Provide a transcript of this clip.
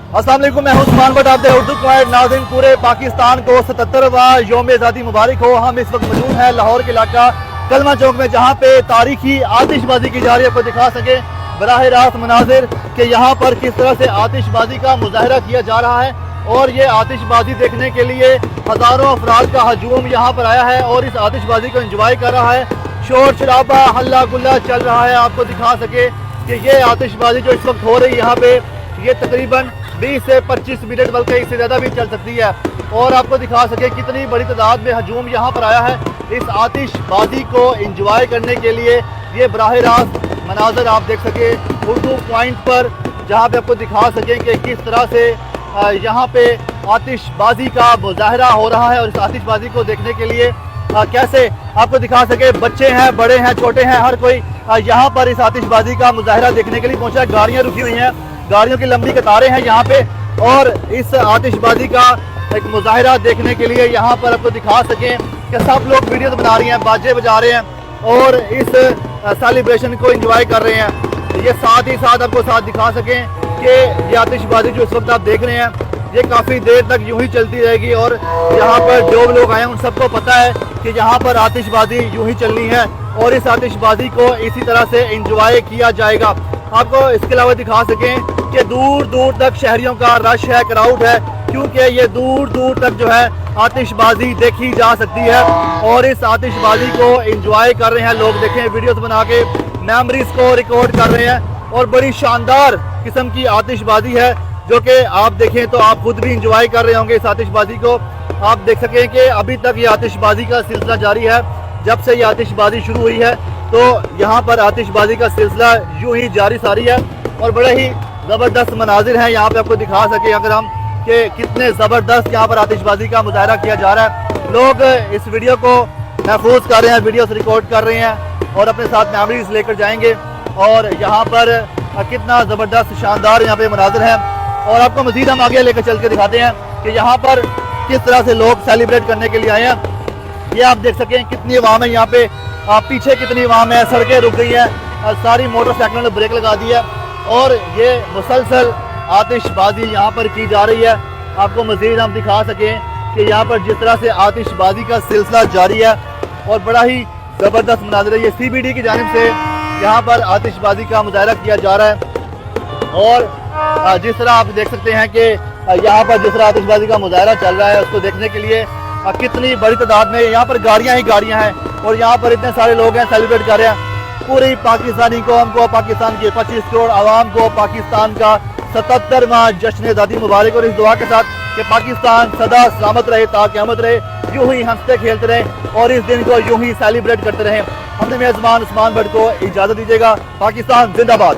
अस्सलाम वालेकुम, मैं हूं उस्मान भट्ट। आप उर्दू पॉइंट नाज़रीन, पूरे पाकिस्तान को 77वां यौम आज़ादी मुबारक हो। हम इस वक्त मौजूद हैं लाहौर के इलाका कलमा चौक में, जहां पे तारीखी आतिशबाजी की जा रही है। आपको दिखा सके बराह रास्त मनाजिर कि यहाँ पर किस तरह से आतिशबाजी का मुजाहरा किया जा रहा है। और ये आतिशबाजी देखने के लिए हज़ारों अफराद का हजूम यहाँ पर आया है और इस आतिशबाजी को इंजॉय कर रहा है। शोर शराबा हल्ला गुल्ला चल रहा है। आपको दिखा सके कि ये आतिशबाजी जो इस वक्त हो रही है यहाँ पे, ये तकरीबन 20 से 25 मिनट बल्कि इससे ज़्यादा भी चल सकती है। और आपको दिखा सके कितनी बड़ी तादाद में हजूम यहाँ पर आया है इस आतिशबाजी को इंजॉय करने के लिए। ये बराह रास्त मनाजर आप देख सके उर्दू पॉइंट पर, जहाँ पे आपको दिखा सकें कि किस तरह से यहाँ पे आतिशबाजी का मुजाहरा हो रहा है। और इस आतिशबाजी को देखने के लिए कैसे आपको दिखा सके बच्चे हैं, बड़े हैं, छोटे हैं, हर कोई यहाँ पर इस आतिशबाजी का मुजाहरा देखने के लिए पहुँचा है। गाड़ियाँ रुकी हुई हैं, गाड़ियों की लंबी कतारें हैं यहाँ पे, और इस आतिशबाजी का एक मुजाहरा देखने के लिए यहाँ पर आपको दिखा सकें कि सब लोग वीडियो बना रहे हैं, बाजे बजा रहे हैं और इस सेलिब्रेशन को एंजॉय कर रहे हैं। ये साथ ही साथ आपको साथ दिखा सकें कि ये आतिशबाजी जो इस वक्त आप देख रहे हैं ये काफ़ी देर तक यूं ही चलती रहेगी। और यहाँ पर जो लोग आए हैं उन सबको पता है कि यहाँ पर आतिशबाजी यूं ही चलनी है और इस आतिशबाजी को इसी तरह से एंजॉय किया जाएगा। आपको इसके अलावा दिखा सकें कि दूर दूर तक शहरियों का रश है, क्राउड है, क्योंकि ये दूर दूर तक जो है आतिशबाजी देखी जा सकती है। और इस आतिशबाजी को एंजॉय कर रहे हैं लोग। देखें वीडियोस बना के मेमोरीज को रिकॉर्ड कर रहे हैं और बड़ी शानदार किस्म की आतिशबाजी है जो कि आप देखें तो आप खुद भी इंजॉय कर रहे होंगे इस आतिशबाजी को। आप देख सकें कि अभी तक ये आतिशबाजी का सिलसिला जारी है। जब से ये आतिशबाजी शुरू हुई है तो यहाँ पर आतिशबाजी का सिलसिला यूं ही जारी सारी है और बड़े ही ज़बरदस्त मनाजिर हैं यहाँ पे। आपको दिखा सके अगर हम कि कितने ज़बरदस्त यहाँ पर आतिशबाजी का मुजाहरा किया जा रहा है। लोग इस वीडियो को महफूज कर रहे हैं, वीडियोस रिकॉर्ड कर रहे हैं और अपने साथ मेमोरीज लेकर जाएंगे। और यहाँ पर कितना ज़बरदस्त शानदार यहाँ पे मनाजिर हैं। और आपको मज़ीद हम आगे लेकर चल के दिखाते हैं कि यहाँ पर किस तरह से लोग सेलिब्रेट करने के लिए आए हैं। ये आप देख सकें कितनी अवाम है यहाँ पे, पीछे कितनी अवाम है, सड़कें रुक गई हैं, सारी मोटरसाइकिलों ने ब्रेक लगा दी है और ये मुसलसल आतिशबाजी यहाँ पर की जा रही है। आपको मज़ीद हम दिखा सकें कि यहाँ पर जिस तरह से आतिशबाजी का सिलसिला जारी है और बड़ा ही ज़बरदस्त मनाज़र है। ये CBD की जानिब से यहाँ पर आतिशबाजी का मुजाहरा किया जा रहा है। और जिस तरह आप देख सकते हैं कि यहाँ पर जिस तरह आतिशबाजी का मुजाहरा चल रहा है उसको देखने के लिए कितनी बड़ी तादाद में यहाँ पर गाड़ियाँ ही गाड़ियाँ हैं और यहाँ पर इतने सारे लोग हैं सेलिब्रेट कर रहे हैं। पूरी पाकिस्तानी कौम को, पाकिस्तान के 25 करोड़ आवाम को पाकिस्तान का 77वां जश्न आज़ादी मुबारक। और इस दुआ के साथ कि पाकिस्तान सदा सलामत रहे, ताक़यामत रहे, यूं ही हंसते खेलते रहे और इस दिन को यूं ही सेलिब्रेट करते रहें। हमने मेज़बान उस्मान भट्ट को इजाज़त दीजिएगा। पाकिस्तान जिंदाबाद।